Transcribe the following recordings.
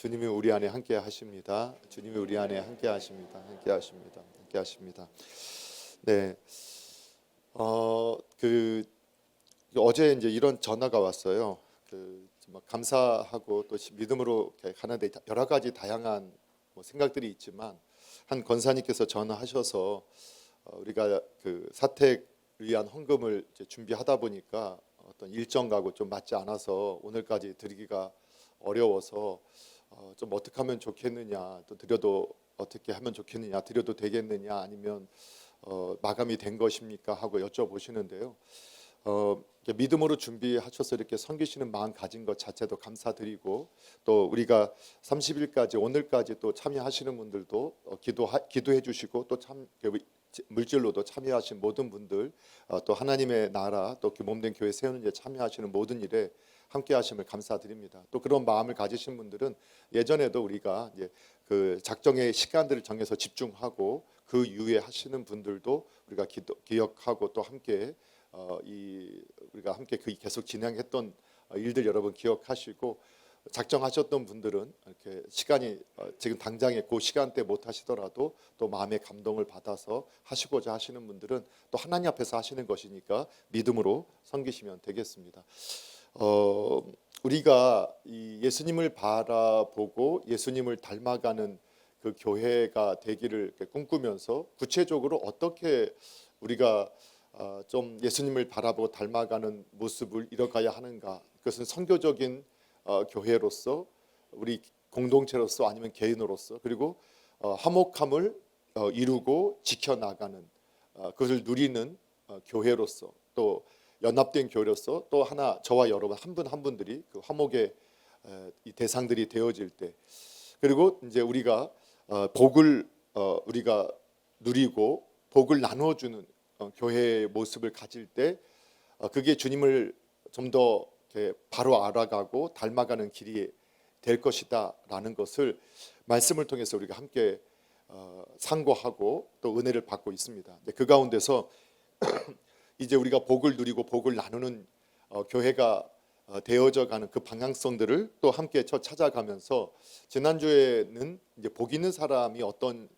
주님이 우리 안에 함께 하십니다. 주님이 우리 안에 함께 하십니다. 함께 하십니다. 함께 하십니다. 네. 어제 이제 이런 전화가 왔어요. 감사하고 또 믿음으로 가는데 여러 가지 다양한 생각들이 있지만 한 권사님께서 전화하셔서 우리가 그 사택 위한 헌금을 이제 준비하다 보니까 어떤 일정하고 좀 맞지 않아서 오늘까지 드리기가 어려워서 좀 어떻게 하면 좋겠느냐, 또 드려도 어떻게 하면 좋겠느냐, 드려도 되겠느냐, 아니면 마감이 된 것입니까 하고 여쭤보시는데요. 믿음으로 준비하셔서 이렇게 섬기시는 마음 가진 것 자체도 감사드리고, 또 우리가 30일까지 오늘까지 또 참여하시는 분들도 기도해 주시고, 또 물질로도 참여하신 모든 분들, 또 하나님의 나라, 또 몸된 교회 세우는 데 참여하시는 모든 일에 함께하심을 감사드립니다. 또 그런 마음을 가지신 분들은 예전에도 우리가 이제 그 작정의 시간들을 정해서 집중하고 그 이후에 하시는 분들도 우리가 기억하고 또 함께 우리가 함께 계속 진행했던 일들 여러분 기억하시고, 작정하셨던 분들은 이렇게 시간이 지금 당장에 그 시간대 못 하시더라도 또 마음의 감동을 받아서 하시고자 하시는 분들은 또 하나님 앞에서 하시는 것이니까 믿음으로 섬기시면 되겠습니다. 우리가 이 예수님을 바라보고 예수님을 닮아가는 그 교회가 되기를 꿈꾸면서 구체적으로 어떻게 우리가 좀 예수님을 바라보고 닮아가는 모습을 이뤄가야 하는가? 그것은 선교적인 교회로서, 우리 공동체로서, 아니면 개인으로서, 그리고 화목함을 이루고 지켜나가는 그것을 누리는 교회로서, 또 연합된 교회로서, 또 하나 저와 여러분 한 분 한 분들이 그 화목의 이 대상들이 되어질 때, 그리고 이제 우리가 복을 우리가 누리고 복을 나눠주는 교회의 모습을 가질 때, 그게 주님을 좀 더 바로 알아가고 닮아가는 길이 될 것이다라는 것을 말씀을 통해서 우리가 함께 상고하고 또 은혜를 받고 있습니다. 그 가운데서 이제 우리가 복을 누리고 복을 나누는 교회가 되어져 가는 그 방향성들을 또 함께 찾아가면서, 지난주에는 이제 복 있는 사람이 어떤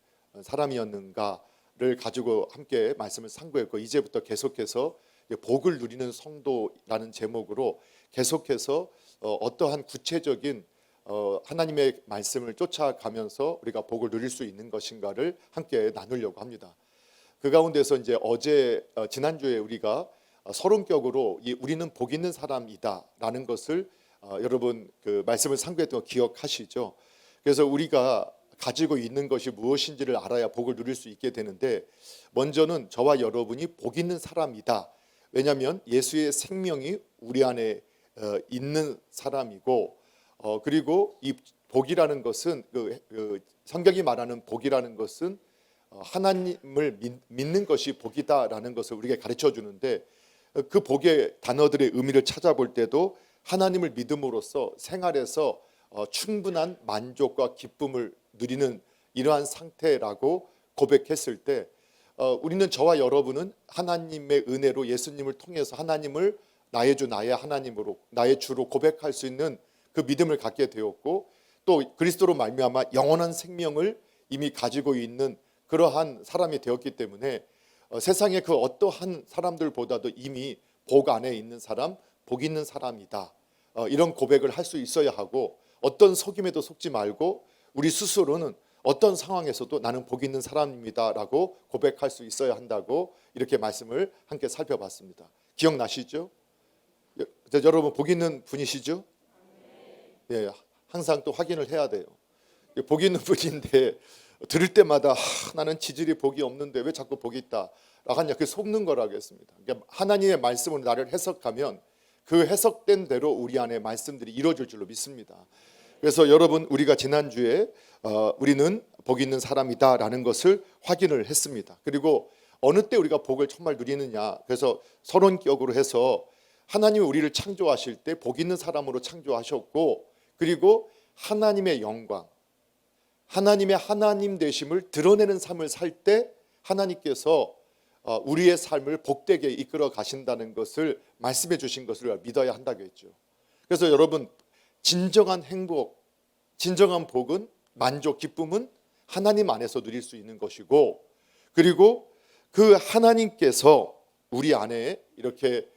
사람이었는가를 가지고 함께 말씀을 상고했고, 이제부터 계속해서 복을 누리는 성도라는 제목으로 계속해서 어떠한 구체적인 하나님의 말씀을 쫓아가면서 우리가 복을 누릴 수 있는 것인가를 함께 나누려고 합니다. 그 가운데서 이제 지난주에 우리가 서론격으로 우리는 복 있는 사람이다라는 것을 여러분 그 말씀을 상고했던 거 기억하시죠? 그래서 우리가 가지고 있는 것이 무엇인지를 알아야 복을 누릴 수 있게 되는데, 먼저는 저와 여러분이 복 있는 사람이다. 왜냐하면 예수의 생명이 우리 안에 있는 사람이고, 그리고 이 복이라는 것은 성경이 말하는 복이라는 것은 하나님을 믿는 것이 복이다라는 것을 우리에게 가르쳐 주는데, 그 복의 단어들의 의미를 찾아볼 때도 하나님을 믿음으로써 생활에서 충분한 만족과 기쁨을 누리는 이러한 상태라고 고백했을 때, 우리는, 저와 여러분은 하나님의 은혜로 예수님을 통해서 하나님을 나의 주 나의 하나님으로, 나의 주로 고백할 수 있는 그 믿음을 갖게 되었고, 또 그리스도로 말미암아 영원한 생명을 이미 가지고 있는 그러한 사람이 되었기 때문에 세상의 그 어떠한 사람들보다도 이미 복 안에 있는 사람, 복 있는 사람이다, 이런 고백을 할 수 있어야 하고, 어떤 속임에도 속지 말고 우리 스스로는 어떤 상황에서도 나는 복 있는 사람입니다라고 고백할 수 있어야 한다고 이렇게 말씀을 함께 살펴봤습니다. 기억나시죠? 여러분 복 있는 분이시죠? 예, 항상 또 확인을 해야 돼요. 복 있는 분인데 들을 때마다 나는 지질이 복이 없는데 왜 자꾸 복이 있다 라고 하냐, 그게 속는 거라고 했습니다. 그러니까 하나님의 말씀으로 나를 해석하면 그 해석된 대로 우리 안에 말씀들이 이루어질 줄로 믿습니다. 그래서 여러분, 우리가 지난주에 우리는 복 있는 사람이다라는 것을 확인을 했습니다. 그리고 어느 때 우리가 복을 정말 누리느냐, 그래서 서론격으로 해서 하나님이 우리를 창조하실 때 복 있는 사람으로 창조하셨고, 그리고 하나님의 영광, 하나님의 하나님 되심을 드러내는 삶을 살 때 하나님께서 우리의 삶을 복되게 이끌어 가신다는 것을 말씀해 주신 것을 믿어야 한다고 했죠. 그래서 여러분, 진정한 행복, 진정한 복은, 만족, 기쁨은 하나님 안에서 누릴 수 있는 것이고, 그리고 그 하나님께서 우리 안에 이렇게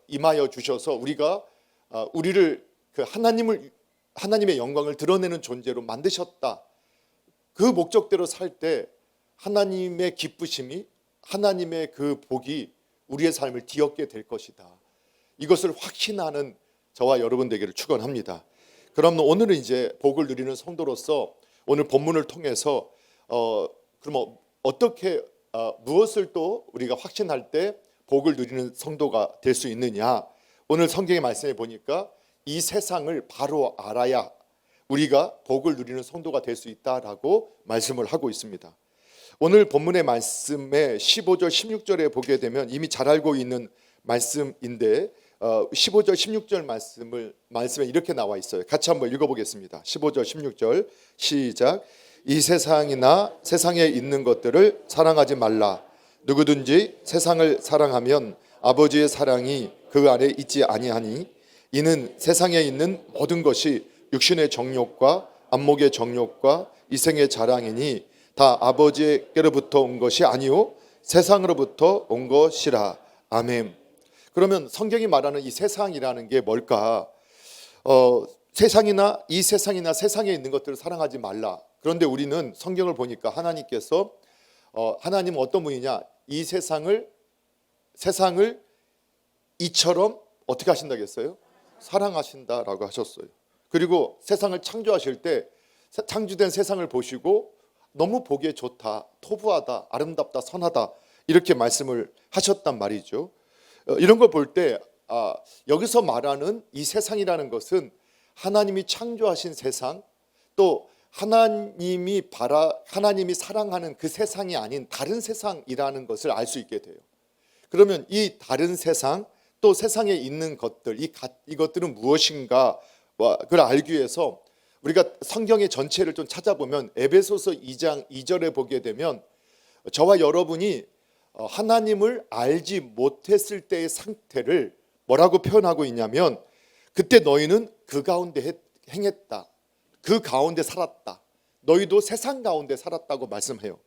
임하여 주셔서 우리가 우리를 그 하나님의 영광을 드러내는 존재로 만드셨다. 그 목적대로 살 때 하나님의 기쁘심이, 하나님의 그 복이 우리의 삶을 뒤엎게 될 것이다. 이것을 확신하는 저와 여러분 되기를 축원합니다. 그럼 오늘은 이제 복을 누리는 성도로서 오늘 본문을 통해서 그럼 어떻게 무엇을 또 우리가 확신할 때 복을 누리는 성도가 될 수 있느냐? 오늘 성경의 말씀에 보니까 이 세상을 바로 알아야 우리가 복을 누리는 성도가 될 수 있다라고 말씀을 하고 있습니다. 오늘 본문의 말씀에 15절 16절에 보게 되면 이미 잘 알고 있는 말씀인데 15절 16절 말씀에 이렇게 나와 있어요. 같이 한번 읽어보겠습니다. 15절 16절 시작. 이 세상이나 세상에 있는 것들을 사랑하지 말라. 누구든지 세상을 사랑하면 아버지의 사랑이 그 안에 있지 아니하니 이는 세상에 있는 모든 것이 육신의 정욕과 안목의 정욕과 이생의 자랑이니 다 아버지께로부터 온 것이 아니요 세상으로부터 온 것이라. 아멘. 그러면 성경이 말하는 이 세상이라는 게 뭘까? 세상이나 세상에 있는 것들을 사랑하지 말라. 그런데 우리는 성경을 보니까 하나님께서 하나님은 어떤 분이냐? 이 세상을 이처럼 어떻게 하신다겠어요? 사랑하신다라고 하셨어요. 그리고 세상을 창조하실 때 창조된 세상을 보시고 너무 보기에 좋다, 토부하다, 아름답다, 선하다 이렇게 말씀을 하셨단 말이죠. 이런 걸 볼 때 여기서 말하는 이 세상이라는 것은 하나님이 창조하신 세상, 또 하나님이 사랑하는 그 세상이 아닌 다른 세상이라는 것을 알 수 있게 돼요. 그러면 이 다른 세상, 또 세상에 있는 것들, 이것들은 무엇인가 그걸 알기 위해서 우리가 성경의 전체를 좀 찾아보면 에베소서 2장 2절에 보게 되면 저와 여러분이 하나님을 알지 못했을 때의 상태를 뭐라고 표현하고 있냐면 그때 너희는 그 가운데 행했다. 그 가운데 살았다. 너희도 세상 가운데 살았다고 말씀해요.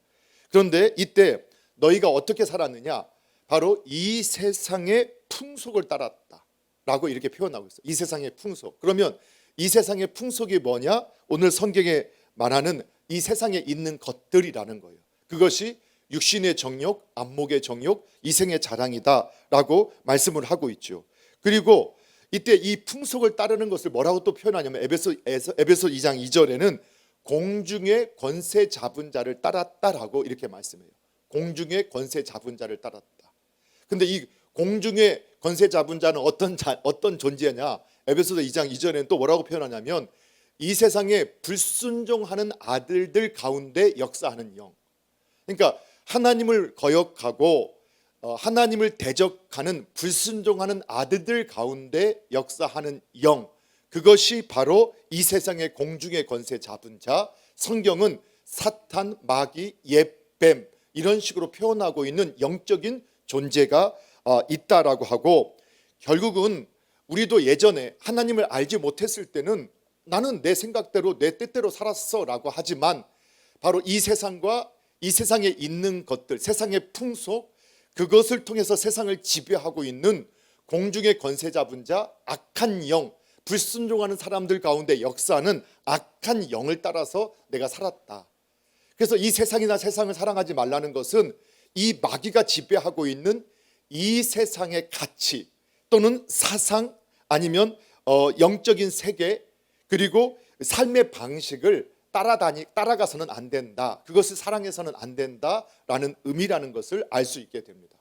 그런데 이때 너희가 어떻게 살았느냐? 바로 이 세상의 풍속을 따랐다 라고 이렇게 표현하고 있어요. 이 세상의 풍속. 그러면 이 세상의 풍속이 뭐냐? 오늘 성경에 말하는 이 세상에 있는 것들이라는 거예요. 그것이 육신의 정욕, 안목의 정욕, 이생의 자랑이다 라고 말씀을 하고 있죠. 그리고 이때 이 풍속을 따르는 것을 뭐라고 또 표현하냐면 에베소 2장 2절에는 공중의 권세 잡은 자를 따랐다라고 이렇게 말씀해요. 공중의 권세 잡은 자를 따랐다. 근데 이 공중의 권세 잡은 자는 어떤 존재냐? 에베소서 2장 2절에는 또 뭐라고 표현하냐면 이 세상에 불순종하는 아들들 가운데 역사하는 영. 그러니까 하나님을 거역하고 하나님을 대적하는 불순종하는 아들들 가운데 역사하는 영. 그것이 바로 이 세상의 공중의 권세 잡은 자. 성경은 사탄, 마귀, 옛뱀 이런 식으로 표현하고 있는 영적인 존재가 있다라고 하고, 결국은 우리도 예전에 하나님을 알지 못했을 때는 나는 내 생각대로 내 뜻대로 살았어 라고 하지만 바로 이 세상과 이 세상에 있는 것들, 세상의 풍속, 그것을 통해서 세상을 지배하고 있는 공중의 권세 잡은 자, 악한 영, 불순종하는 사람들 가운데 역사하는 악한 영을 따라서 내가 살았다. 그래서 이 세상이나 세상을 사랑하지 말라는 것은 이 마귀가 지배하고 있는 이 세상의 가치 또는 사상 아니면 영적인 세계 그리고 삶의 방식을 따라가서는 안 된다. 그것을 사랑해서는 안 된다라는 의미라는 것을 알 수 있게 됩니다.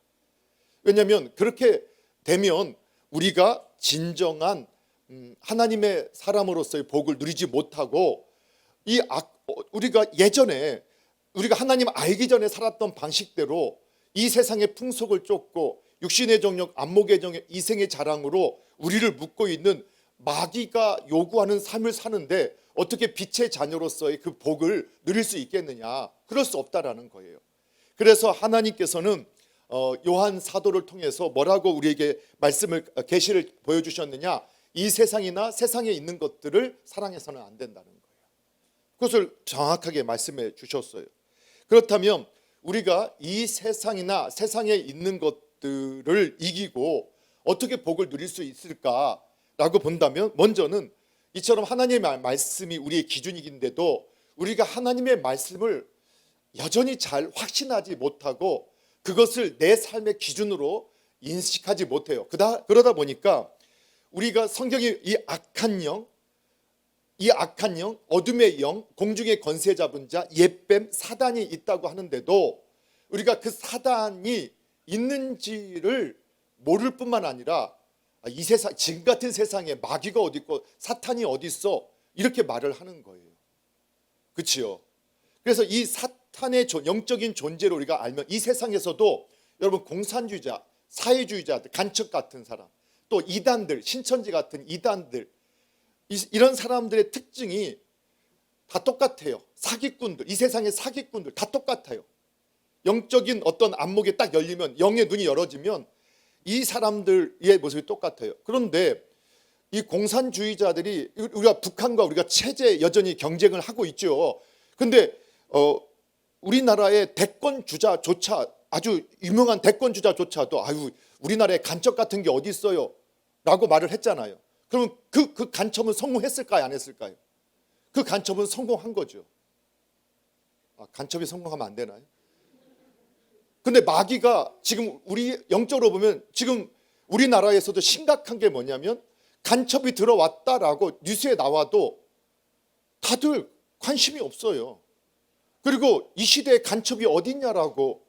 왜냐하면 그렇게 되면 우리가 진정한 하나님의 사람으로서의 복을 누리지 못하고 우리가 예전에 우리가 하나님 알기 전에 살았던 방식대로 이 세상의 풍속을 쫓고 육신의 정욕, 안목의 정욕, 이생의 자랑으로 우리를 묶고 있는 마귀가 요구하는 삶을 사는데 어떻게 빛의 자녀로서의 그 복을 누릴 수 있겠느냐? 그럴 수 없다라는 거예요. 그래서 하나님께서는 요한 사도를 통해서 뭐라고 우리에게 계시를 보여주셨느냐? 이 세상이나 세상에 있는 것들을 사랑해서는 안 된다는 거예요. 그것을 정확하게 말씀해 주셨어요. 그렇다면 우리가 이 세상이나 세상에 있는 것들을 이기고 어떻게 복을 누릴 수 있을까라고 본다면, 먼저는 이처럼 하나님의 말씀이 우리의 기준이긴데도 우리가 하나님의 말씀을 여전히 잘 확신하지 못하고 그것을 내 삶의 기준으로 인식하지 못해요. 그러다 보니까 우리가 성경이 이 악한 영, 어둠의 영, 공중의 권세 잡은 자, 옛뱀, 사단이 있다고 하는데도 우리가 그 사단이 있는지를 모를 뿐만 아니라 이 세상, 지금 같은 세상에 마귀가 어디 있고 사탄이 어디 있어, 이렇게 말을 하는 거예요. 그렇지요? 그래서 이 사탄의 영적인 존재를 우리가 알면 이 세상에서도 여러분 공산주의자, 사회주의자들, 간첩 같은 사람, 또 이단들, 신천지 같은 이단들, 이런 사람들의 특징이 다 똑같아요. 사기꾼들, 이 세상의 사기꾼들 다 똑같아요. 영적인 어떤 안목이 딱 열리면, 영의 눈이 열어지면 이 사람들의 모습이 똑같아요. 그런데 이 공산주의자들이, 우리가 북한과 우리가 체제 여전히 경쟁을 하고 있죠. 근데 우리나라의 대권 주자조차, 아주 유명한 대권 주자조차도 아유 우리나라에 간첩 같은 게 어디 있어요? 라고 말을 했잖아요. 그러면 그 간첩은 성공했을까요? 안 했을까요? 그 간첩은 성공한 거죠. 간첩이 성공하면 안 되나요? 근데 마귀가 지금 우리 영적으로 보면 지금 우리나라에서도 심각한 게 뭐냐면, 간첩이 들어왔다라고 뉴스에 나와도 다들 관심이 없어요. 그리고 이 시대에 간첩이 어딨냐라고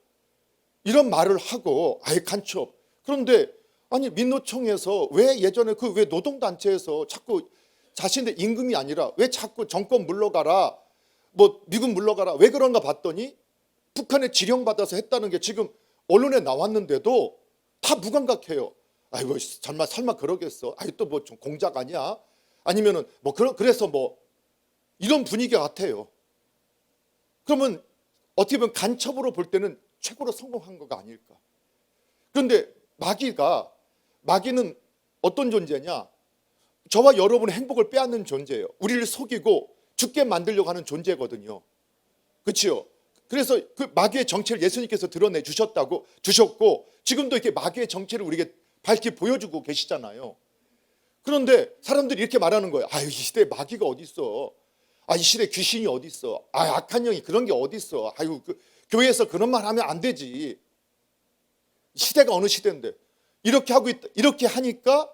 이런 말을 하고, 아예 간첩. 그런데 아니 민노총에서 왜 예전에 왜 노동단체에서 자꾸 자신의 임금이 아니라 왜 자꾸 정권 물러가라, 뭐 미국 물러가라, 왜 그런가 봤더니 북한에 지령받아서 했다는 게 지금 언론에 나왔는데도 다 무감각해요. 아이고 설마 그러겠어? 아이 또 뭐 좀 공작 아니야? 아니면은 뭐 그래서 뭐 이런 분위기 같아요. 그러면 어떻게 보면 간첩으로 볼 때는 최고로 성공한 거가 아닐까? 그런데 마귀는 어떤 존재냐? 저와 여러분의 행복을 빼앗는 존재예요. 우리를 속이고 죽게 만들려고 하는 존재거든요. 그렇죠? 그래서 그 마귀의 정체를 예수님께서 드러내 주셨고 지금도 이렇게 마귀의 정체를 우리에게 밝히 보여주고 계시잖아요. 그런데 사람들이 이렇게 말하는 거예요. 아유 이 시대에 마귀가 어디 있어? 이 시대에 귀신이 어디 있어? 악한 영이 그런 게 어디 있어? 아유 교회에서 그런 말 하면 안 되지. 시대가 어느 시대인데 이렇게 하고 있다. 이렇게 하니까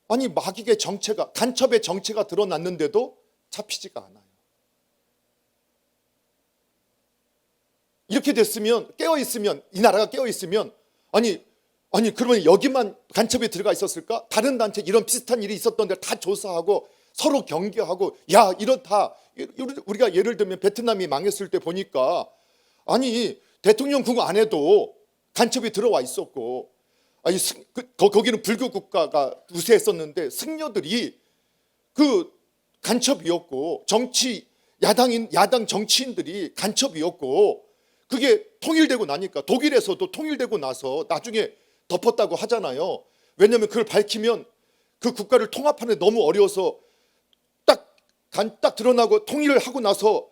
아니 마귀의 정체가, 간첩의 정체가 드러났는데도 잡히지가 않아요. 이렇게 됐으면, 깨어있으면, 이 나라가 깨어있으면 아니 그러면 여기만 간첩이 들어가 있었을까? 다른 단체 이런 비슷한 일이 있었던 데 다 조사하고 서로 경계하고, 야 이렇다. 우리가 예를 들면 베트남이 망했을 때 보니까 아니 대통령궁 안에도 간첩이 들어와 있었고, 거기는 불교 국가가 우세했었는데 승려들이 그 간첩이었고, 야당 정치인들이 간첩이었고, 그게 통일되고 나니까, 독일에서도 통일되고 나서 나중에 덮었다고 하잖아요. 왜냐하면 그걸 밝히면 그 국가를 통합하는 데 너무 어려워서 딱 드러나고, 통일을 하고 나서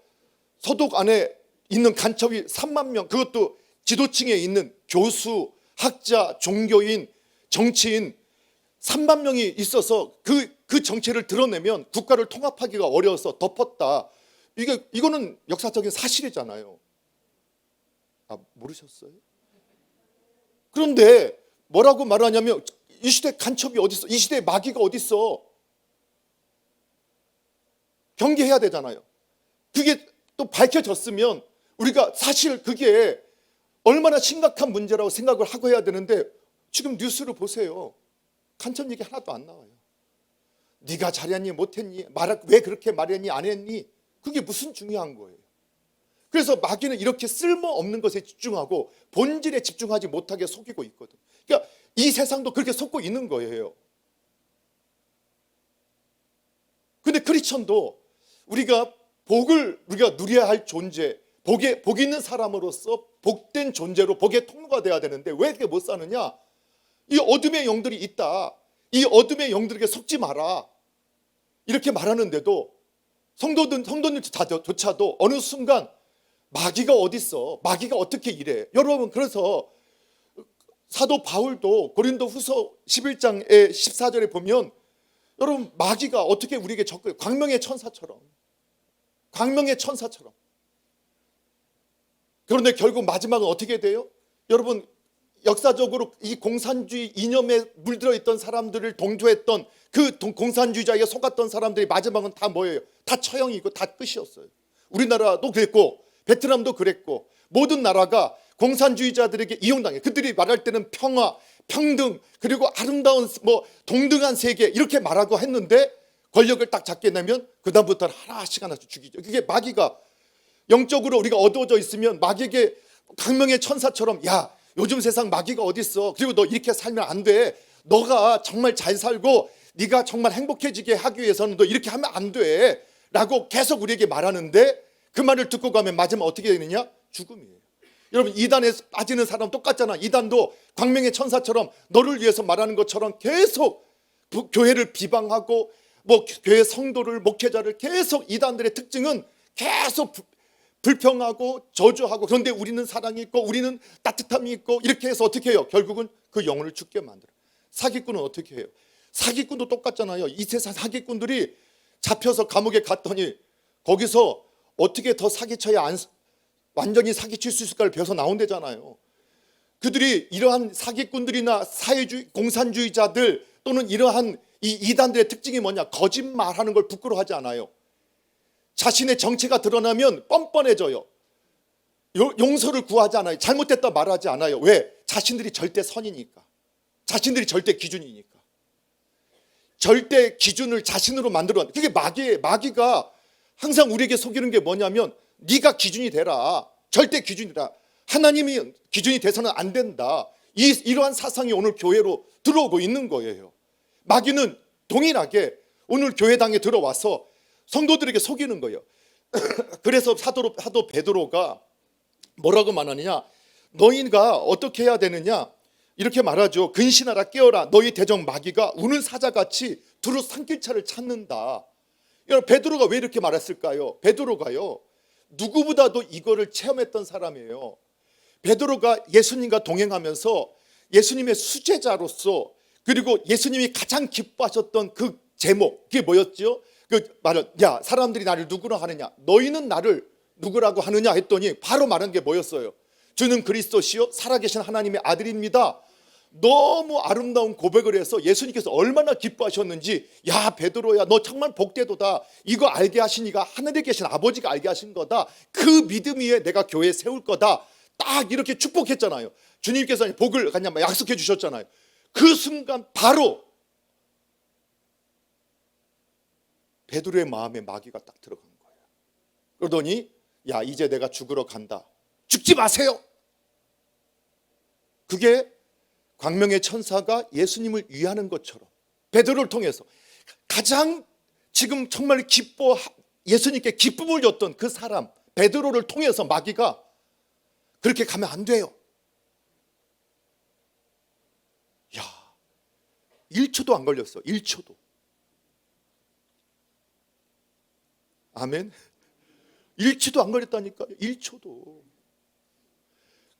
서독 안에 있는 간첩이 3만 명, 그것도 지도층에 있는 교수, 학자, 종교인, 정치인 3만 명이 있어서 그 정체를 드러내면 국가를 통합하기가 어려워서 덮었다. 이거는 역사적인 사실이잖아요. 모르셨어요? 그런데 뭐라고 말하냐면, 이 시대 간첩이 어디 있어? 이 시대에 마귀가 어디 있어? 경계해야 되잖아요. 그게 또 밝혀졌으면 우리가 사실 그게 얼마나 심각한 문제라고 생각을 하고 해야 되는데, 지금 뉴스를 보세요. 간첩 얘기 하나도 안 나와요. 네가 잘했니 못했니, 왜 그렇게 말했니 안 했니, 그게 무슨 중요한 거예요. 그래서 마귀는 이렇게 쓸모없는 것에 집중하고 본질에 집중하지 못하게 속이고 있거든. 그러니까 이 세상도 그렇게 속고 있는 거예요. 근데 크리스천도 우리가 누려야 할 존재, 복 있는 사람으로서 복된 존재로 복의 통로가 돼야 되는데 왜 이렇게 못 사느냐? 이 어둠의 영들이 있다. 이 어둠의 영들에게 속지 마라. 이렇게 말하는데도 성도들조차도 어느 순간 마귀가 어디 있어? 마귀가 어떻게 이래? 여러분, 그래서 사도 바울도 고린도후서 11장의 14절에 보면 여러분, 마귀가 어떻게 우리에게 접근해요? 광명의 천사처럼. 그런데 결국 마지막은 어떻게 돼요? 여러분, 역사적으로 이 공산주의 이념에 물들어 있던 사람들을 동조했던 그 공산주의자에게 속았던 사람들이 마지막은 다 뭐예요? 다 처형이고 다 끝이었어요. 우리나라도 그랬고 베트남도 그랬고 모든 나라가 공산주의자들에게 이용당해. 그들이 말할 때는 평화, 평등, 그리고 아름다운 동등한 세계 이렇게 말하고 했는데 권력을 딱 잡게 되면 그다음부터는 하나씩 죽이죠. 그게 마귀가 영적으로 우리가 어두워져 있으면 마귀에게 강명의 천사처럼 야, 요즘 세상 마귀가 어디 있어? 그리고 너 이렇게 살면 안 돼. 너가 정말 잘 살고 네가 정말 행복해지게 하기 위해서는 너 이렇게 하면 안 돼. 라고 계속 우리에게 말하는데 그 말을 듣고 가면 마지막 어떻게 되느냐? 죽음이에요. 여러분, 이단에 빠지는 사람 똑같잖아. 이단도 광명의 천사처럼 너를 위해서 말하는 것처럼 계속 교회를 비방하고 교회 성도를, 목회자를 계속, 이단들의 특징은 계속 불평하고 저주하고, 그런데 우리는 사랑이 있고 우리는 따뜻함이 있고 이렇게 해서 어떻게 해요? 결국은 그 영혼을 죽게 만들어요. 사기꾼은 어떻게 해요? 사기꾼도 똑같잖아요. 이 세상 사기꾼들이 잡혀서 감옥에 갔더니 거기서 어떻게 더 사기쳐야 완전히 사기칠 수 있을까를 배워서 나온대잖아요. 그들이 이러한 사기꾼들이나 사회주의, 공산주의자들 또는 이러한 이 이단들의 특징이 뭐냐? 거짓말하는 걸 부끄러워하지 않아요. 자신의 정체가 드러나면 뻔뻔해져요. 용서를 구하지 않아요. 잘못됐다 말하지 않아요. 왜? 자신들이 절대 선이니까. 자신들이 절대 기준이니까. 절대 기준을 자신으로 만들어. 그게 마귀예요. 마귀가 항상 우리에게 속이는 게 뭐냐면 네가 기준이 되라. 절대 기준이라. 하나님이 기준이 돼서는 안 된다. 이러한 사상이 오늘 교회로 들어오고 있는 거예요. 마귀는 동일하게 오늘 교회당에 들어와서 성도들에게 속이는 거예요. 그래서 사도 베드로가 뭐라고 말하느냐? 너희가 어떻게 해야 되느냐? 이렇게 말하죠. 근신하라, 깨어라. 너희 대적 마귀가 우는 사자같이 두루 삼킬 차를 찾는다. 여러분, 베드로가 왜 이렇게 말했을까요? 베드로가요, 누구보다도 이거를 체험했던 사람이에요. 베드로가 예수님과 동행하면서 예수님의 수제자로서, 그리고 예수님이 가장 기뻐하셨던 그 제목, 그게 뭐였죠? 그 말은, 야, 사람들이 나를 누구라 하느냐? 너희는 나를 누구라고 하느냐? 했더니 바로 말한 게 뭐였어요? 주는 그리스도시요 살아계신 하나님의 아들입니다. 너무 아름다운 고백을 해서 예수님께서 얼마나 기뻐하셨는지, 야, 베드로야, 너 정말 복되도다. 이거 알게 하신 이가 하늘에 계신 아버지가 알게 하신 거다. 그 믿음 위에 내가 교회 세울 거다. 딱 이렇게 축복했잖아요. 주님께서 복을 그냥 약속해 주셨잖아요. 그 순간 바로 베드로의 마음에 마귀가 딱 들어간 거예요. 그러더니 야, 이제 내가 죽으러 간다. 죽지 마세요. 그게 광명의 천사가 예수님을 위하는 것처럼 베드로를 통해서 가장 지금 정말 예수님께 기쁨을 줬던 그 사람 베드로를 통해서 마귀가 그렇게 가면 안 돼요. 야, 1초도 안 걸렸어. 1초도. 아멘. 1초도 안 걸렸다니까요. 1초도.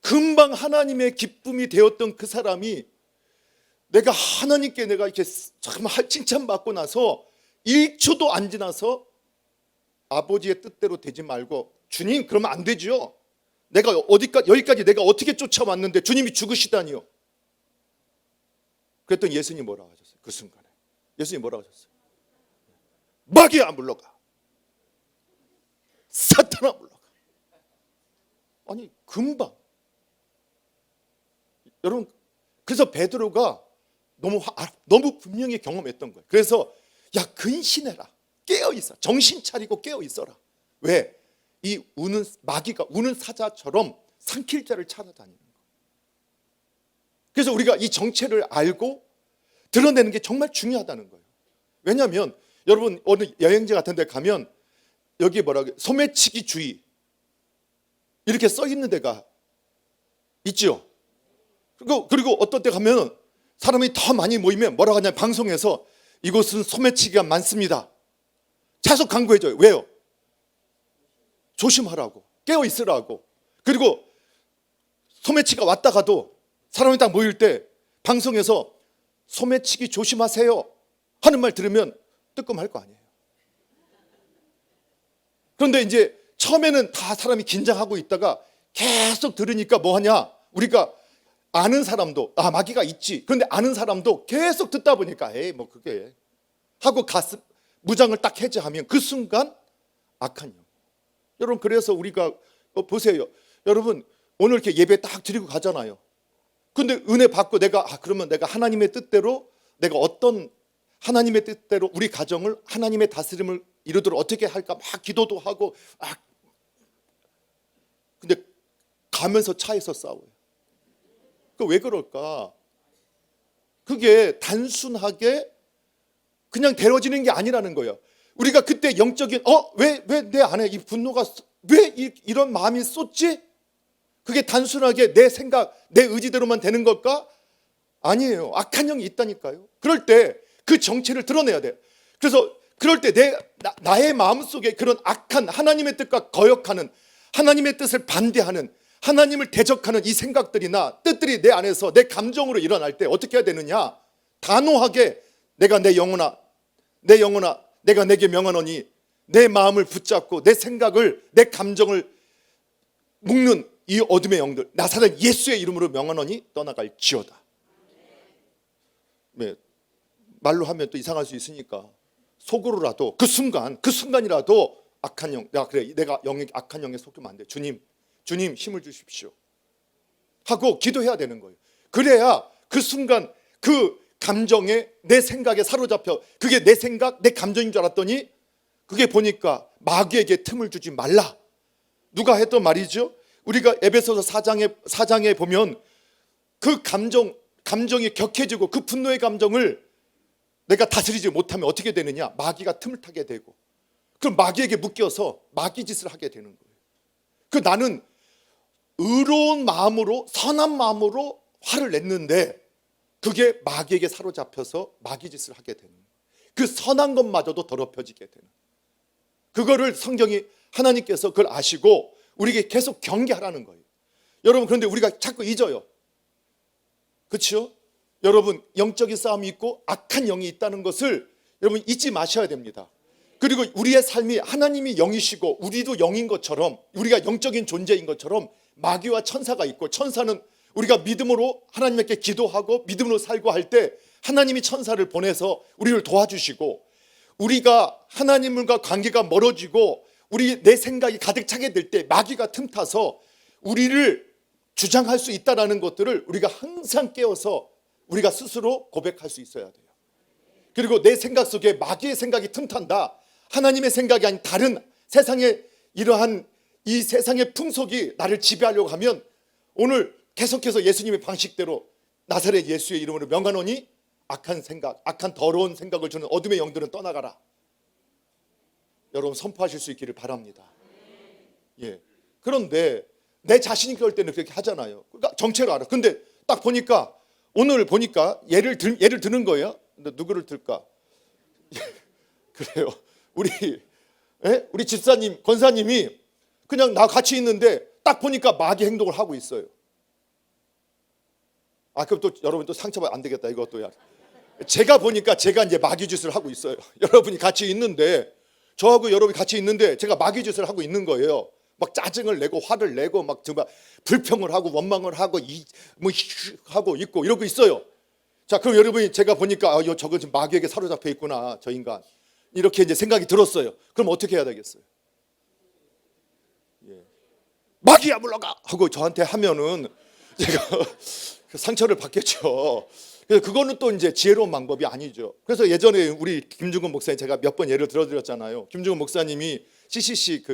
금방 하나님의 기쁨이 되었던 그 사람이 내가 하나님께 내가 이렇게 정말 칭찬받고 나서 1초도 안 지나서 아버지의 뜻대로 되지 말고, 주님 그러면 안 되죠. 내가 여기까지 내가 어떻게 쫓아왔는데 주님이 죽으시다니요. 그랬더니 예수님 뭐라고 하셨어요? 그 순간에 예수님 뭐라고 하셨어요? 마귀야 물러가. 사탄아 물러가. 아니 금방. 여러분, 그래서 베드로가 너무 분명히 경험했던 거예요. 그래서 야, 근신해라. 깨어 있어. 정신 차리고 깨어 있어라. 왜? 이 마귀가 우는 사자처럼 삼킬 자를 찾아다니는 거예요. 그래서 우리가 이 정체를 알고 드러내는 게 정말 중요하다는 거예요. 왜냐하면 여러분, 어느 여행지 같은 데 가면 여기 뭐라고 소매치기 주의 이렇게 써 있는 데가 있죠. 그리고 어떤 데 가면 사람이 더 많이 모이면 뭐라고 하냐면 방송에서 이곳은 소매치기가 많습니다. 계속 강구해줘요. 왜요? 조심하라고, 깨어 있으라고. 그리고 소매치기가 왔다 가도 사람이 딱 모일 때 방송에서 소매치기 조심하세요 하는 말 들으면 뜨끔할 거 아니에요. 그런데 이제 처음에는 다 사람이 긴장하고 있다가 계속 들으니까 뭐하냐, 우리가 아는 사람도 마귀가 있지, 그런데 아는 사람도 계속 듣다 보니까 에이 뭐 그게 하고 가슴 무장을 딱 해제하면 그 순간 악한 영. 여러분, 그래서 우리가 보세요. 여러분, 오늘 이렇게 예배 딱 드리고 가잖아요. 근데 은혜 받고 그러면 내가 하나님의 뜻대로, 내가 어떤 하나님의 뜻대로 우리 가정을 하나님의 다스림을 이루도록 어떻게 할까 막 기도도 하고, 근데 가면서 차에서 싸워요. 그 왜 그럴까? 그게 단순하게 그냥 데워지는 게 아니라는 거예요. 우리가 그때 영적인 왜 내 안에 이 분노가 왜 이런 마음이 쏟지? 그게 단순하게 내 생각, 내 의지대로만 되는 걸까? 아니에요. 악한 영이 있다니까요. 그럴 때 그 정체를 드러내야 돼요. 그래서 그럴 때 나의 마음속에 그런 악한 하나님의 뜻과 거역하는, 하나님의 뜻을 반대하는, 하나님을 대적하는 이 생각들이나 뜻들이 내 안에서 내 감정으로 일어날 때 어떻게 해야 되느냐? 단호하게 내가 내 영혼아 내가 내게 명하노니, 내 마음을 붙잡고 내 생각을, 내 감정을 묶는 이 어둠의 영들, 나사렛 예수의 이름으로 명하노니 떠나갈지어다. 네, 말로 하면 또 이상할 수 있으니까 속으로라도 그 순간이라도 악한 영, 내가 악한 영에 속으면 안 돼. 주님 힘을 주십시오 하고 기도해야 되는 거예요. 그래야 그 순간 그 감정에, 내 생각에 사로잡혀, 그게 내 생각, 내 감정인 줄 알았더니 그게 보니까 마귀에게 틈을 주지 말라. 누가 했던 말이죠? 우리가 에베소서 4장에 보면 그 감정이 격해지고 그 분노의 감정을 내가 다스리지 못하면 어떻게 되느냐? 마귀가 틈을 타게 되고, 그럼 마귀에게 묶여서 마귀 짓을 하게 되는 거예요. 나는 의로운 마음으로, 선한 마음으로 화를 냈는데 그게 마귀에게 사로잡혀서 마귀 짓을 하게 되는 거예요. 그 선한 것마저도 더럽혀지게 되는, 그거를 성경이, 하나님께서 그걸 아시고 우리에게 계속 경계하라는 거예요. 여러분, 그런데 우리가 자꾸 잊어요. 그렇죠? 여러분, 영적인 싸움이 있고 악한 영이 있다는 것을 여러분 잊지 마셔야 됩니다. 그리고 우리의 삶이 하나님이 영이시고 우리도 영인 것처럼, 우리가 영적인 존재인 것처럼 마귀와 천사가 있고, 천사는 우리가 믿음으로 하나님께 기도하고 믿음으로 살고 할 때 하나님이 천사를 보내서 우리를 도와주시고, 우리가 하나님과 관계가 멀어지고 내 생각이 가득 차게 될 때 마귀가 틈타서 우리를 주장할 수 있다는 것들을 우리가 항상 깨워서 우리가 스스로 고백할 수 있어야 돼요. 그리고 내 생각 속에 마귀의 생각이 틈탄다, 하나님의 생각이 아닌 다른 세상의 이러한 이 세상의 풍속이 나를 지배하려고 하면 오늘 계속해서 예수님의 방식대로 나사렛 예수의 이름으로 명하노니 악한 생각, 악한 더러운 생각을 주는 어둠의 영들은 떠나가라. 여러분, 선포하실 수 있기를 바랍니다. 예. 그런데 내 자신이 그럴 때는 그렇게 하잖아요. 그러니까 정체를 알아. 근데 딱 보니까, 오늘 보니까 예를 드는 거예요. 근데 누구를 들까? 그래요. 우리 집사님, 권사님이 그냥 나 같이 있는데 딱 보니까 마귀 행동을 하고 있어요. 그럼 또 여러분 또 상처받으면 안 되겠다, 이것도야. 제가 보니까 제가 이제 마귀 짓을 하고 있어요. 여러분이 같이 있는데, 저하고 여러분이 같이 있는데 제가 마귀 짓을 하고 있는 거예요. 막 짜증을 내고 화를 내고 막 정말 불평을 하고 원망을 하고 하고 있고 이러고 있어요. 자, 그럼 여러분이 제가 보니까 저거 지금 마귀에게 사로잡혀 있구나, 저 인간. 이렇게 이제 생각이 들었어요. 그럼 어떻게 해야 되겠어요? 예. 마귀야 물러가 하고 저한테 하면은 제가 상처를 받겠죠. 그래서 그거는 또 이제 지혜로운 방법이 아니죠. 그래서 예전에 우리 김중근 목사님 제가 몇 번 예를 들어드렸잖아요. 김중근 목사님이 CCC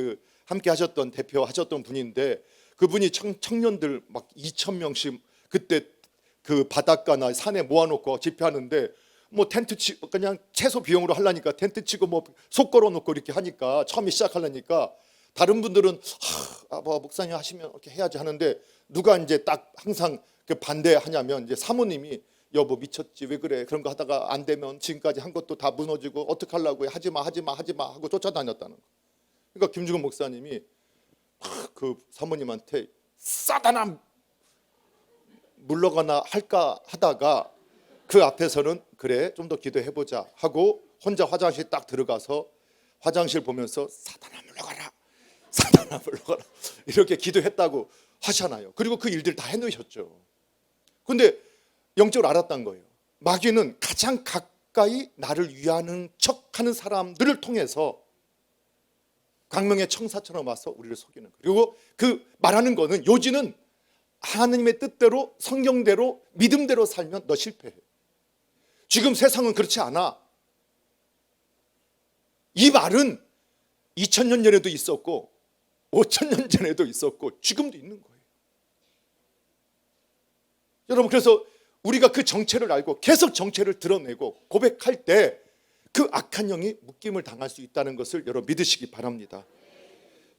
함께 하셨던, 대표하셨던 분인데, 그분이 청년들 막 2,000명씩 그때 그 바닷가나 산에 모아놓고 집회하는데, 뭐 텐트 치고 그냥 최소 비용으로 하려니까 텐트 치고 뭐 속 걸어놓고 이렇게 하니까, 처음에 시작하려니까 다른 분들은 뭐 목사님 하시면 이렇게 해야지 하는데, 누가 이제 딱 항상 그 반대하냐면 이제 사모님이, 여보 미쳤지 왜 그래, 그런 거 하다가 안 되면 지금까지 한 것도 다 무너지고 어떡하려고 해, 하지마 하고 쫓아다녔다는 거. 그러니까 김중근 목사님이 그 사모님한테 사단아 물러가나 할까 하다가 그 앞에서는 그래 좀 더 기도해보자 하고 혼자 화장실 딱 들어가서 화장실 보면서 사단아 물러가라, 사단아 물러가라 이렇게 기도했다고 하잖아요. 그리고 그 일들 다 해놓으셨죠. 근데 영적으로 알았던 거예요. 마귀는 가장 가까이 나를 위하는 척하는 사람들을 통해서 광명의 청사처럼 와서 우리를 속이는 거예요. 그리고 그 말하는 거는 요지는 하나님의 뜻대로 성경대로 믿음대로 살면 너 실패해. 지금 세상은 그렇지 않아. 이 말은 2000년 전에도 있었고 5000년 전에도 있었고 지금도 있는 거예요. 여러분, 그래서 우리가 그 정체를 알고 계속 정체를 드러내고 고백할 때 그 악한 영이 묶임을 당할 수 있다는 것을 여러분 믿으시기 바랍니다.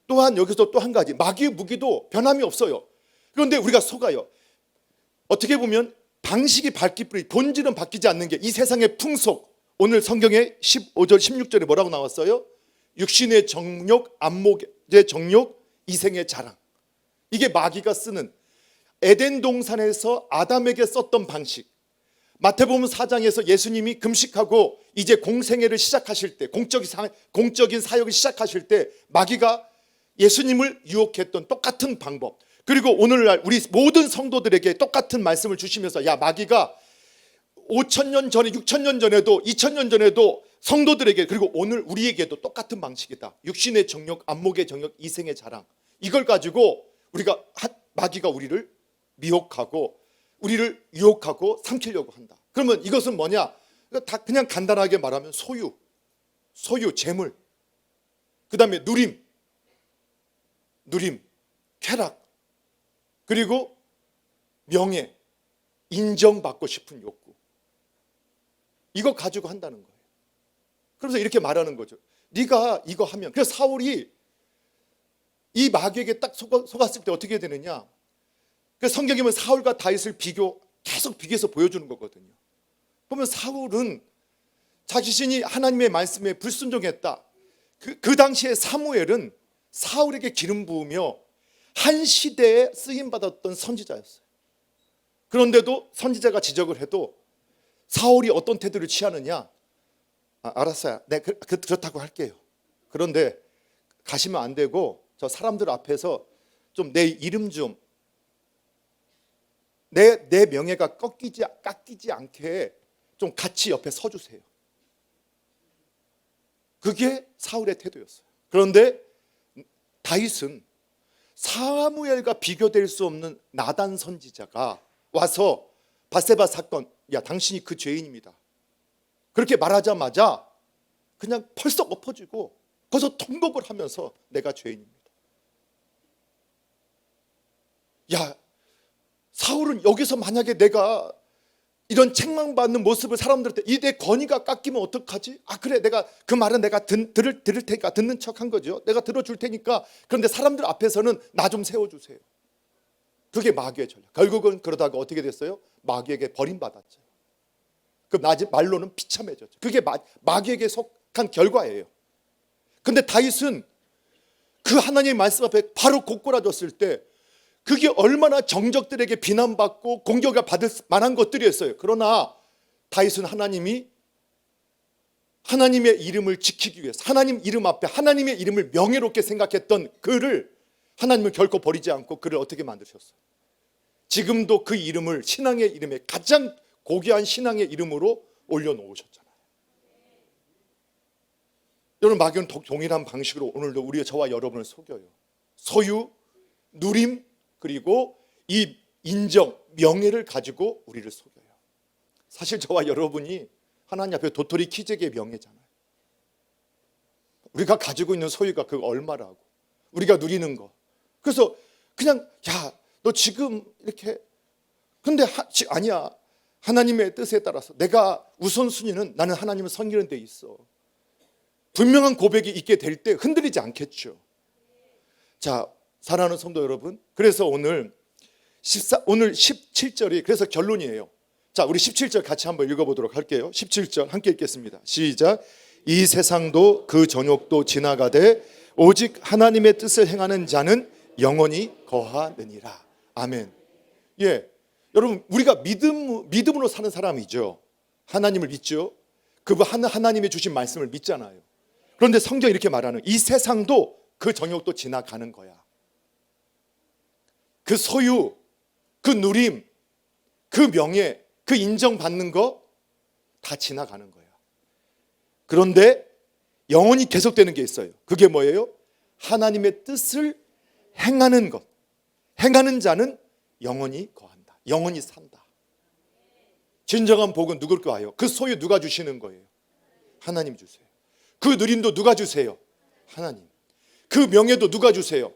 또한 여기서 또 한 가지, 마귀의 무기도 변함이 없어요. 그런데 우리가 속아요. 어떻게 보면 방식이 바뀔 뿐이 본질은 바뀌지 않는 게 이 세상의 풍속. 오늘 성경에 15절 16절에 뭐라고 나왔어요? 육신의 정욕, 안목의 정욕, 이생의 자랑. 이게 마귀가 쓰는 에덴 동산에서 아담에게 썼던 방식. 마태복음 4장에서 예수님이 금식하고 이제 공생애를 시작하실 때, 공적인 사역을 시작하실 때 마귀가 예수님을 유혹했던 똑같은 방법. 그리고 오늘날 우리 모든 성도들에게 똑같은 말씀을 주시면서 야, 마귀가 5000년 전에 6000년 전에도 2000년 전에도 성도들에게, 그리고 오늘 우리에게도 똑같은 방식이다. 육신의 정욕, 안목의 정욕, 이생의 자랑. 이걸 가지고 마귀가 우리를 미혹하고 우리를 유혹하고 삼키려고 한다. 그러면 이것은 뭐냐? 다 그냥 간단하게 말하면 소유, 재물, 그 다음에 누림, 쾌락, 그리고 명예, 인정받고 싶은 욕구. 이거 가지고 한다는 거예요. 그래서 이렇게 말하는 거죠. 네가 이거 하면. 그래서 사울이 이 마귀에게 딱 속았을 때 어떻게 되느냐? 그래서 성경에 보면 사울과 다윗을 계속 비교해서 보여주는 거거든요. 보면 사울은 자신이 하나님의 말씀에 불순종했다. 그 당시에 사무엘은 사울에게 기름 부으며 한 시대에 쓰임받았던 선지자였어요. 그런데도 선지자가 지적을 해도 사울이 어떤 태도를 취하느냐? 알았어요. 네, 그렇다고 할게요. 그런데 가시면 안 되고 저 사람들 앞에서 좀 내 이름 좀 내 명예가 깎이지 않게 좀 같이 옆에 서주세요. 그게 사울의 태도였어요. 그런데 다윗은 사무엘과 비교될 수 없는 나단 선지자가 와서 밧세바 사건, 야 당신이 그 죄인입니다. 그렇게 말하자마자 그냥 펄썩 엎어지고 거기서 통곡을 하면서 내가 죄인입니다. 야, 사울은 여기서 만약에 내가 이런 책망받는 모습을 사람들한테 이 내 권위가 깎이면 어떡하지? 그래, 내가 그 말은 내가 들을 테니까 듣는 척한 거죠. 내가 들어줄 테니까. 그런데 사람들 앞에서는 나 좀 세워주세요. 그게 마귀의 전략. 결국은 그러다가 어떻게 됐어요? 마귀에게 버림받았죠. 그 말로는 비참해졌죠. 그게 마귀에게 속한 결과예요. 근데 다윗은 그 하나님의 말씀 앞에 바로 고꾸라졌을 때 그게 얼마나 정적들에게 비난받고 공격을 받을 만한 것들이었어요. 그러나 다윗은 하나님의 이름을 지키기 위해서 하나님 이름 앞에 하나님의 이름을 명예롭게 생각했던 그를 하나님은 결코 버리지 않고 그를 어떻게 만드셨어요? 지금도 그 이름을 신앙의 이름에 가장 고귀한 신앙의 이름으로 올려놓으셨잖아요. 여러분, 마귀는 동일한 방식으로 오늘도 우리 저와 여러분을 속여요. 소유, 누림, 그리고 이 인정, 명예를 가지고 우리를 속여요. 사실 저와 여러분이 하나님 앞에 도토리 키재기의 명예잖아요. 우리가 가지고 있는 소유가 그거 얼마라고, 우리가 누리는 거. 그래서 그냥 야, 너 지금 이렇게, 근데 아니야. 하나님의 뜻에 따라서 내가 우선순위는 나는 하나님을 섬기는 데 있어. 분명한 고백이 있게 될 때 흔들리지 않겠죠. 자, 사랑하는 성도 여러분, 그래서 오늘 17절이 그래서 결론이에요. 자, 우리 17절 같이 한번 읽어보도록 할게요. 17절 함께 읽겠습니다. 시작. 이 세상도 그 정욕도 지나가되 오직 하나님의 뜻을 행하는 자는 영원히 거하느니라. 아멘. 예, 여러분 우리가 믿음으로 사는 사람이죠. 하나님을 믿죠. 하나님이 주신 말씀을 믿잖아요. 그런데 성경이 이렇게 말하는, 이 세상도 그 정욕도 지나가는 거야. 그 소유, 그 누림, 그 명예, 그 인정받는 거 다 지나가는 거야. 그런데 영원히 계속되는 게 있어요. 그게 뭐예요? 하나님의 뜻을 행하는 것. 행하는 자는 영원히 거한다. 영원히 산다. 진정한 복은 누굴까요? 그 소유 누가 주시는 거예요? 하나님 주세요. 그 누림도 누가 주세요? 하나님. 그 명예도 누가 주세요?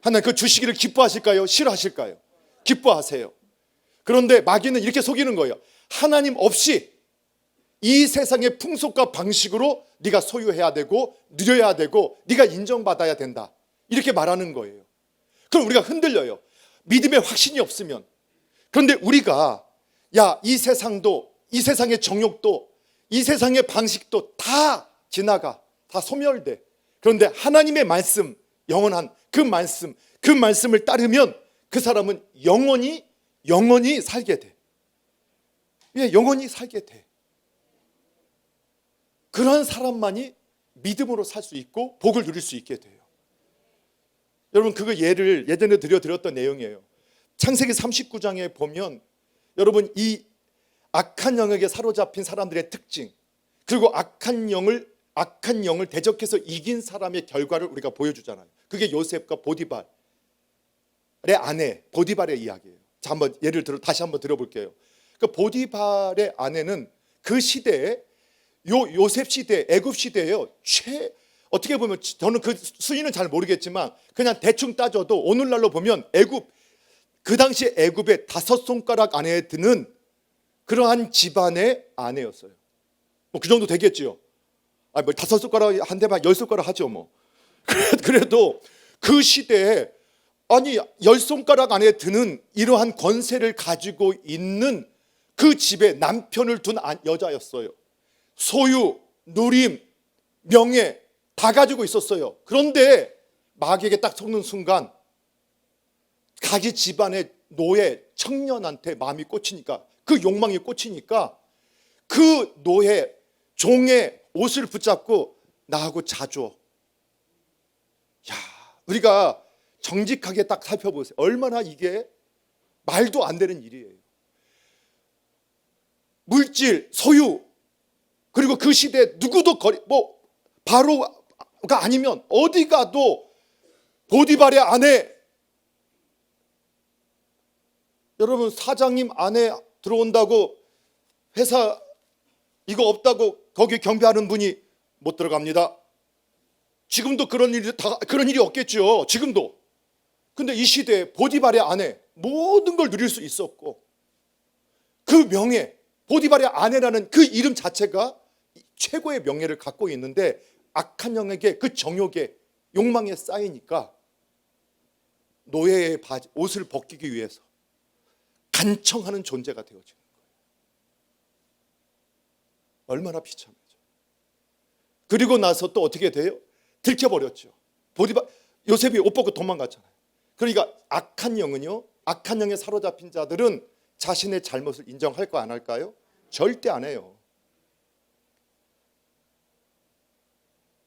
하나님. 그 주시기를 기뻐하실까요? 싫어하실까요? 기뻐하세요. 그런데 마귀는 이렇게 속이는 거예요. 하나님 없이 이 세상의 풍속과 방식으로 네가 소유해야 되고 누려야 되고 네가 인정받아야 된다, 이렇게 말하는 거예요. 그럼 우리가 흔들려요. 믿음의 확신이 없으면. 그런데 우리가 이 세상도, 이 세상의 정욕도, 이 세상의 방식도 다 지나가, 다 소멸돼. 그런데 하나님의 말씀, 영원한 그 말씀을 따르면 그 사람은 영원히 살게 돼. 예, 영원히 살게 돼. 그런 사람만이 믿음으로 살 수 있고 복을 누릴 수 있게 돼요. 여러분, 그거 예를 예전에 드렸던 내용이에요. 창세기 39장에 보면 여러분, 이 악한 영에게 사로잡힌 사람들의 특징, 그리고 악한 영을 대적해서 이긴 사람의 결과를 우리가 보여주잖아요. 그게 요셉과 보디발의 아내 보디발의 이야기예요. 자, 한번 다시 한번 들어볼게요. 그 보디발의 아내는 그 시대에 요셉 시대, 애굽 시대예요. 어떻게 보면 저는 그 수위는 잘 모르겠지만 그냥 대충 따져도 오늘날로 보면 그 당시 애굽의 5손가락 안에 드는 그러한 집안의 아내였어요. 뭐 그 정도 되겠지요. 뭐 5손가락 한 대만 10손가락 하죠 뭐. 그래도 그 시대에 10손가락 안에 드는 이러한 권세를 가지고 있는 그 집에 남편을 둔 여자였어요. 소유, 누림, 명예 다 가지고 있었어요. 그런데 마귀에게 딱 속는 순간 자기 집안의 노예, 청년한테 마음이 꽂히니까, 그 욕망이 꽂히니까 그 노예, 종의 옷을 붙잡고 나하고 자줘. 우리가 정직하게 딱 살펴보세요. 얼마나 이게 말도 안 되는 일이에요. 물질, 소유, 그리고 그 시대에 누구도 바로가 아니면 어디 가도 보디발의 아내, 여러분 사장님 아내 들어온다고 회사 이거 없다고 거기 경비하는 분이 못 들어갑니다. 지금도 그런 일이 없겠죠. 지금도. 근데 이 시대에 보디발의 아내, 모든 걸 누릴 수 있었고, 그 명예, 보디발의 아내라는 그 이름 자체가 최고의 명예를 갖고 있는데 악한 영에게 그 정욕에 욕망에 쌓이니까 노예의 옷을 벗기기 위해서 간청하는 존재가 되어지는 거예요. 얼마나 비참하죠. 그리고 나서 또 어떻게 돼요? 들켜버렸죠. 요셉이 옷 벗고 도망갔잖아요. 그러니까 악한 영에 사로잡힌 자들은 자신의 잘못을 인정할까 안 할까요? 절대 안 해요.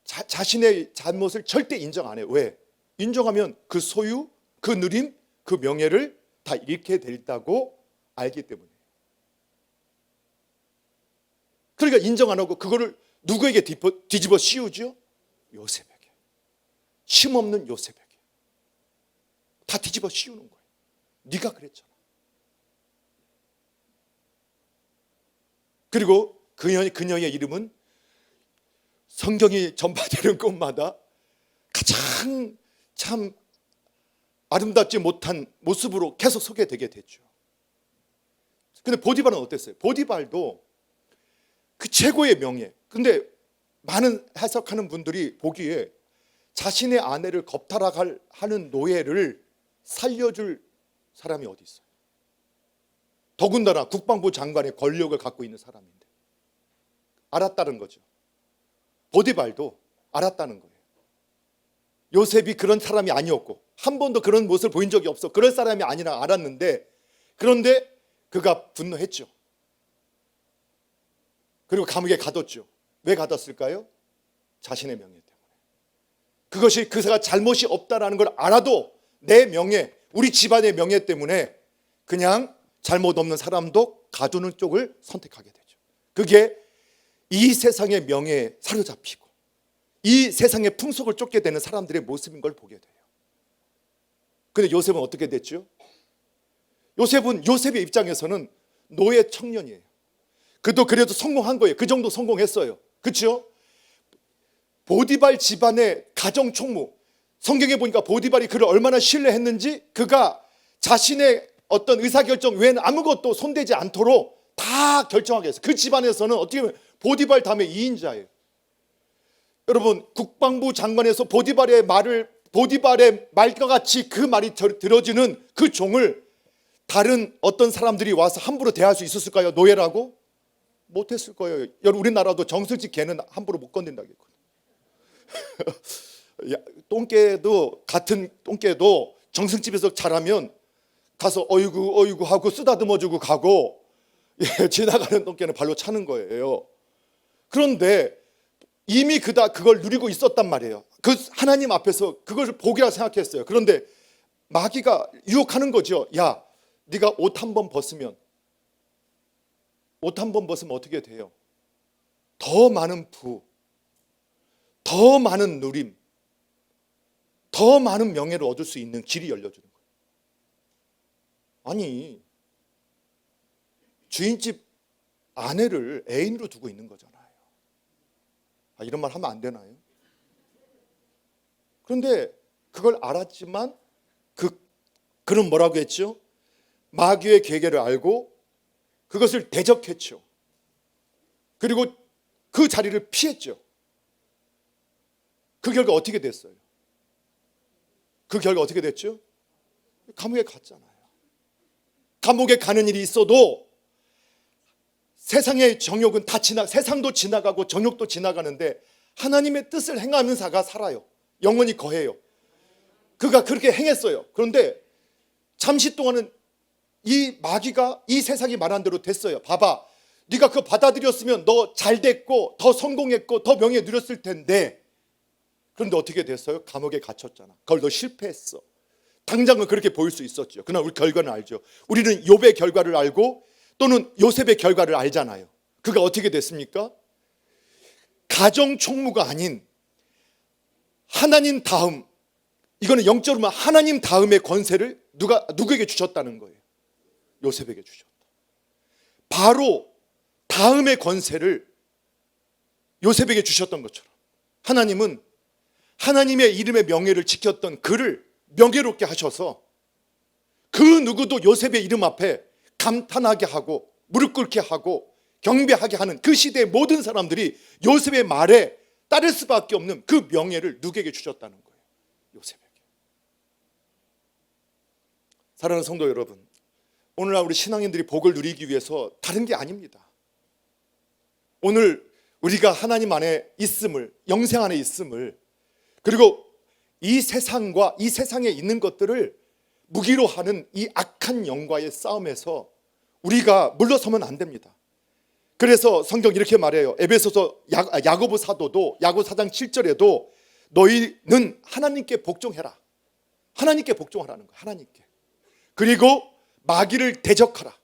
자신의 잘못을 절대 인정 안 해요. 왜? 인정하면 그 소유, 그 누림, 그 명예를 다 잃게 된다고 알기 때문에. 그러니까 인정 안 하고 그거를 누구에게 뒤집어 씌우죠? 요셉에게. 힘없는 요셉에게 다 뒤집어 씌우는 거예요. 네가 그랬잖아. 그리고 그녀의 이름은 성경이 전파되는 곳마다 가장 참 아름답지 못한 모습으로 계속 소개되게 됐죠. 근데 보디발은 어땠어요? 보디발도 그 최고의 명예. 근데 많은 해석하는 분들이 보기에 자신의 아내를 겁탈하는 노예를 살려줄 사람이 어디 있어요? 더군다나 국방부 장관의 권력을 갖고 있는 사람인데 알았다는 거죠. 보디발도 알았다는 거예요. 요셉이 그런 사람이 아니었고 한 번도 그런 모습을 보인 적이 없어. 그럴 사람이 아니라 알았는데, 그런데 그가 분노했죠. 그리고 감옥에 가뒀죠. 왜 가뒀을까요? 자신의 명예 때문에. 그것이 그가 잘못이 없다라는 걸 알아도 내 명예, 우리 집안의 명예 때문에 그냥 잘못 없는 사람도 가두는 쪽을 선택하게 되죠. 그게 이 세상의 명예에 사로잡히고 이 세상의 풍속을 쫓게 되는 사람들의 모습인 걸 보게 돼요. 근데 요셉은 어떻게 됐죠? 요셉의 입장에서는 노예 청년이에요. 그도 그래도 성공한 거예요. 그 정도 성공했어요. 그렇죠? 보디발 집안의 가정 총무, 성경에 보니까 보디발이 그를 얼마나 신뢰했는지 그가 자신의 어떤 의사결정 외에는 아무것도 손대지 않도록 다 결정하게 했어요. 그 집안에서는 어떻게 보면 보디발 다음에 2인자예요. 여러분, 국방부 장관에서 보디발의 말과 같이 그 말이 들어지는 그 종을 다른 어떤 사람들이 와서 함부로 대할 수 있었을까요? 노예라고? 못했을 거예요. 여러분, 우리나라도 정승집 개는 함부로 못 건든다겠거든요. 똥개도, 같은 똥개도 정승집에서 자라면 가서 어이구 하고 쓰다듬어주고 가고, 지나가는 똥개는 발로 차는 거예요. 그런데 이미 그걸 누리고 있었단 말이에요. 그 하나님 앞에서 그것을 복이라 생각했어요. 그런데 마귀가 유혹하는 거죠. 야, 네가 옷 한 번 벗으면 어떻게 돼요? 더 많은 부, 더 많은 누림, 더 많은 명예를 얻을 수 있는 길이 열려주는 거예요. 아니, 주인집 아내를 애인으로 두고 있는 거잖아요. 이런 말 하면 안 되나요? 그런데 그걸 알았지만 그는 뭐라고 했죠? 마귀의 계계를 알고 그것을 대적했죠. 그리고 그 자리를 피했죠. 그 결과 어떻게 됐어요? 그 결과 어떻게 됐죠? 감옥에 갔잖아요. 감옥에 가는 일이 있어도 세상의 정욕은 세상도 지나가고 정욕도 지나가는데 하나님의 뜻을 행하는 자가 살아요. 영원히 거해요. 그가 그렇게 행했어요. 그런데 잠시 동안은 이 마귀가 이 세상이 말한 대로 됐어요. 봐봐, 네가 그거 받아들였으면 너 잘 됐고 더 성공했고 더 명예 누렸을 텐데. 그런데 어떻게 됐어요? 감옥에 갇혔잖아. 그걸 너 실패했어. 당장은 그렇게 보일 수 있었죠. 그러나 우리 결과는 알죠. 우리는 욥의 결과를 알고 또는 요셉의 결과를 알잖아요. 그가 어떻게 됐습니까? 가정 총무가 아닌 하나님 다음, 이거는 영적으로 보면 하나님 다음의 권세를 누구에게 주셨다는 거예요? 요셉에게 주셨다. 바로 다음의 권세를 요셉에게 주셨던 것처럼 하나님은 하나님의 이름의 명예를 지켰던 그를 명예롭게 하셔서 그 누구도 요셉의 이름 앞에 감탄하게 하고 무릎 꿇게 하고 경배하게 하는 그 시대의 모든 사람들이 요셉의 말에 따를 수밖에 없는 그 명예를 누구에게 주셨다는 거예요? 요셉에게. 사랑하는 성도 여러분, 오늘날 우리 신앙인들이 복을 누리기 위해서 다른 게 아닙니다. 오늘 우리가 하나님 안에 있음을, 영생 안에 있음을, 그리고 이 세상과 이 세상에 있는 것들을 무기로 하는 이 악한 영과의 싸움에서 우리가 물러서면 안 됩니다. 그래서 성경 이렇게 말해요. 에베소서 야고보 사도도 야고보 4장 7절에도 너희는 하나님께 복종해라. 하나님께 복종하라는 거예요. 하나님께. 그리고 마귀를 대적하라.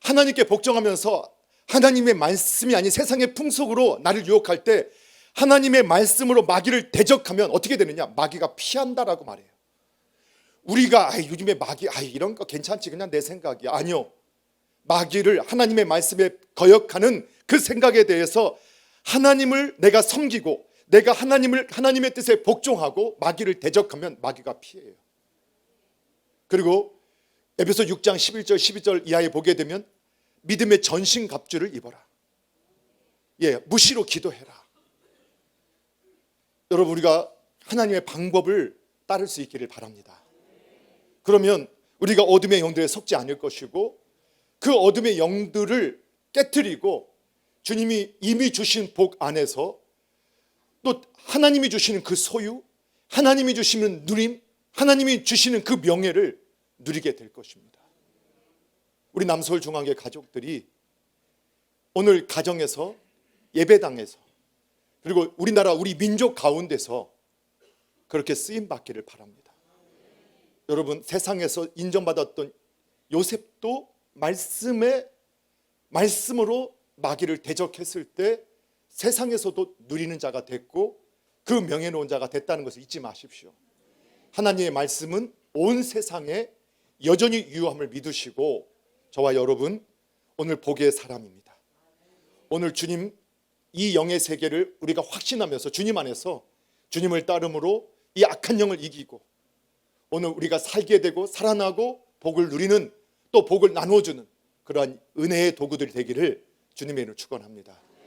하나님께 복종하면서 하나님의 말씀이 아닌 세상의 풍속으로 나를 유혹할 때 하나님의 말씀으로 마귀를 대적하면 어떻게 되느냐? 마귀가 피한다라고 말해요. 우리가 요즘에 마귀 이런 거 괜찮지, 그냥 내 생각이야. 아니요. 마귀를 하나님의 말씀에 거역하는 그 생각에 대해서 하나님을 내가 섬기고 내가 하나님의 뜻에 복종하고 마귀를 대적하면 마귀가 피해요. 그리고 에베소 6장 11절 12절 이하에 보게 되면 믿음의 전신갑주를 입어라. 무시로 기도해라. 여러분, 우리가 하나님의 방법을 따를 수 있기를 바랍니다. 그러면 우리가 어둠의 영들에 속지 않을 것이고 그 어둠의 영들을 깨뜨리고 주님이 이미 주신 복 안에서 또 하나님이 주시는 그 소유, 하나님이 주시는 누림, 하나님이 주시는 그 명예를 누리게 될 것입니다. 우리 남서울중앙교회 가족들이 오늘 가정에서, 예배당에서, 그리고 우리나라 우리 민족 가운데서 그렇게 쓰임받기를 바랍니다. 여러분, 세상에서 인정받았던 요셉도 말씀으로 마귀를 대적했을 때 세상에서도 누리는 자가 됐고 그 명예로운 자가 됐다는 것을 잊지 마십시오. 하나님의 말씀은 온 세상에 여전히 유효함을 믿으시고 저와 여러분 오늘 복의 사람입니다. 오늘 주님 이 영의 세계를 우리가 확신하면서 주님 안에서 주님을 따름으로 이 악한 영을 이기고 오늘 우리가 살게 되고 살아나고 복을 누리는 또 복을 나누어주는 그러한 은혜의 도구들이 되기를 주님의 이름으로 축원합니다.